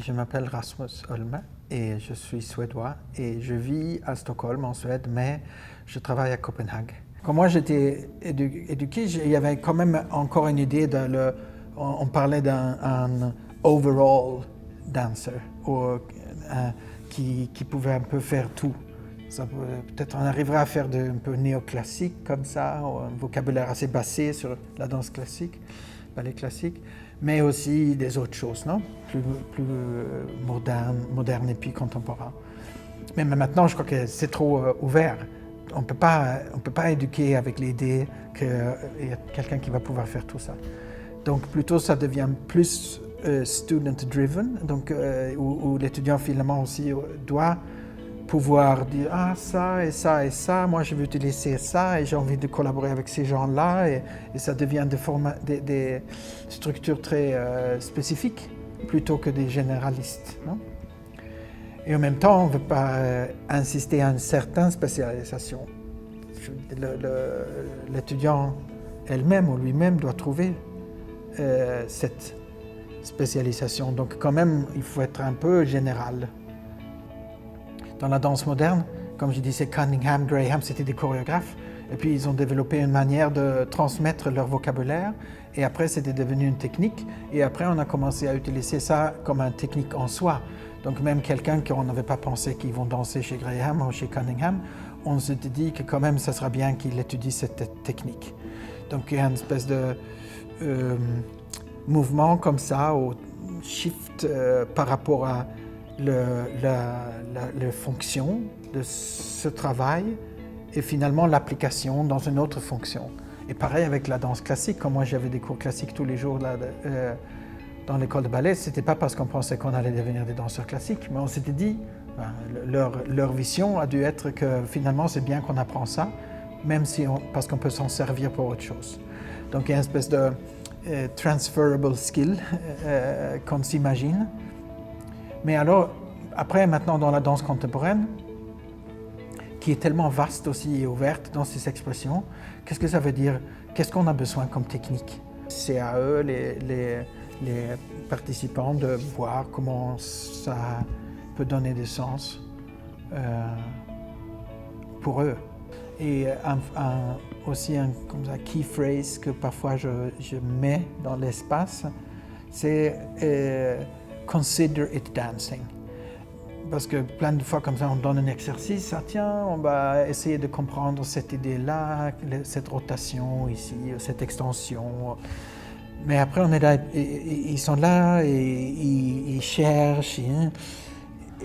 Je m'appelle Rasmus Holme et je suis suédois et je vis à Stockholm en Suède, mais je travaille à Copenhague. Quand moi j'étais éduqué, il y avait quand même encore une idée on parlait d'un overall dancer qui pouvait un peu faire tout. Peut-être on arriverait à faire un peu néoclassique comme ça, ou un vocabulaire assez basé sur la danse classique, ballet classique, mais aussi des autres choses, non? Plus moderne et puis contemporain. Mais maintenant, je crois que c'est trop ouvert. On peut pas éduquer avec l'idée qu'il y a quelqu'un qui va pouvoir faire tout ça. Donc plutôt, ça devient plus student-driven, donc où l'étudiant finalement aussi doit pouvoir dire ça et ça et ça, moi je veux utiliser ça et j'ai envie de collaborer avec ces gens-là et ça devient des structures très spécifiques plutôt que des généralistes, non? Et en même temps, on ne veut pas insister à une certaine spécialisation. L'étudiant elle-même ou lui-même doit trouver cette spécialisation. Donc quand même, il faut être un peu général. Dans la danse moderne, comme je disais, Cunningham, Graham, c'était des chorégraphes. Et puis ils ont développé une manière de transmettre leur vocabulaire. Et après, c'était devenu une technique. Et après, on a commencé à utiliser ça comme une technique en soi. Donc même quelqu'un qu'on n'avait pas pensé qu'ils vont danser chez Graham ou chez Cunningham, on s'était dit que quand même, ça serait bien qu'il étudie cette technique. Donc il y a une espèce de mouvement comme ça, au shift par rapport à la fonction de ce travail et finalement l'application dans une autre fonction. Et pareil avec la danse classique, comme moi j'avais des cours classiques tous les jours là, dans l'école de ballet, c'était pas parce qu'on pensait qu'on allait devenir des danseurs classiques, mais on s'était dit, leur vision a dû être que finalement c'est bien qu'on apprend ça, même si parce qu'on peut s'en servir pour autre chose. Donc il y a une espèce de transferable skill qu'on s'imagine. Mais alors, après, maintenant, dans la danse contemporaine, qui est tellement vaste aussi et ouverte dans ses expressions, qu'est-ce que ça veut dire? Qu'est-ce qu'on a besoin comme technique? C'est à eux, les participants, de voir comment ça peut donner du sens pour eux. Et aussi un comme ça, key phrase que parfois je mets dans l'espace, c'est consider it dancing. Parce que plein de fois comme ça, on donne un exercice, tiens, on va essayer de comprendre cette idée-là, cette rotation ici, cette extension. Mais après, on est là, ils sont là et ils cherchent.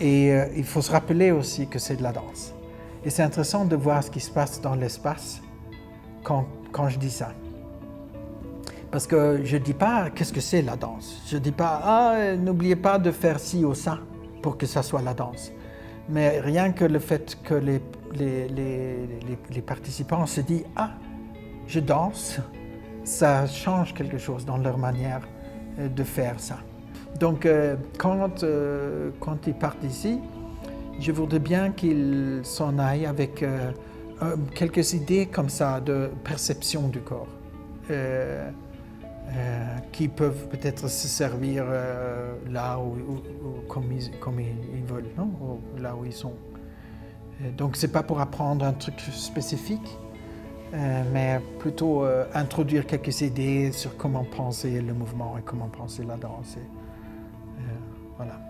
Et il faut se rappeler aussi que c'est de la danse. Et c'est intéressant de voir ce qui se passe dans l'espace quand je dis ça. Parce que je ne dis pas qu'est-ce que c'est la danse. Je ne dis pas n'oubliez pas de faire ci ou ça pour que ça soit la danse. Mais rien que le fait que les participants se disent je danse, ça change quelque chose dans leur manière de faire ça. Donc quand ils partent ici, je voudrais bien qu'ils s'en aillent avec quelques idées comme ça de perception du corps. Qui peuvent peut-être se servir là où comme ils veulent, non? Ou là où ils sont. Donc c'est pas pour apprendre un truc spécifique, mais plutôt introduire quelques idées sur comment penser le mouvement et comment penser la danse. Voilà.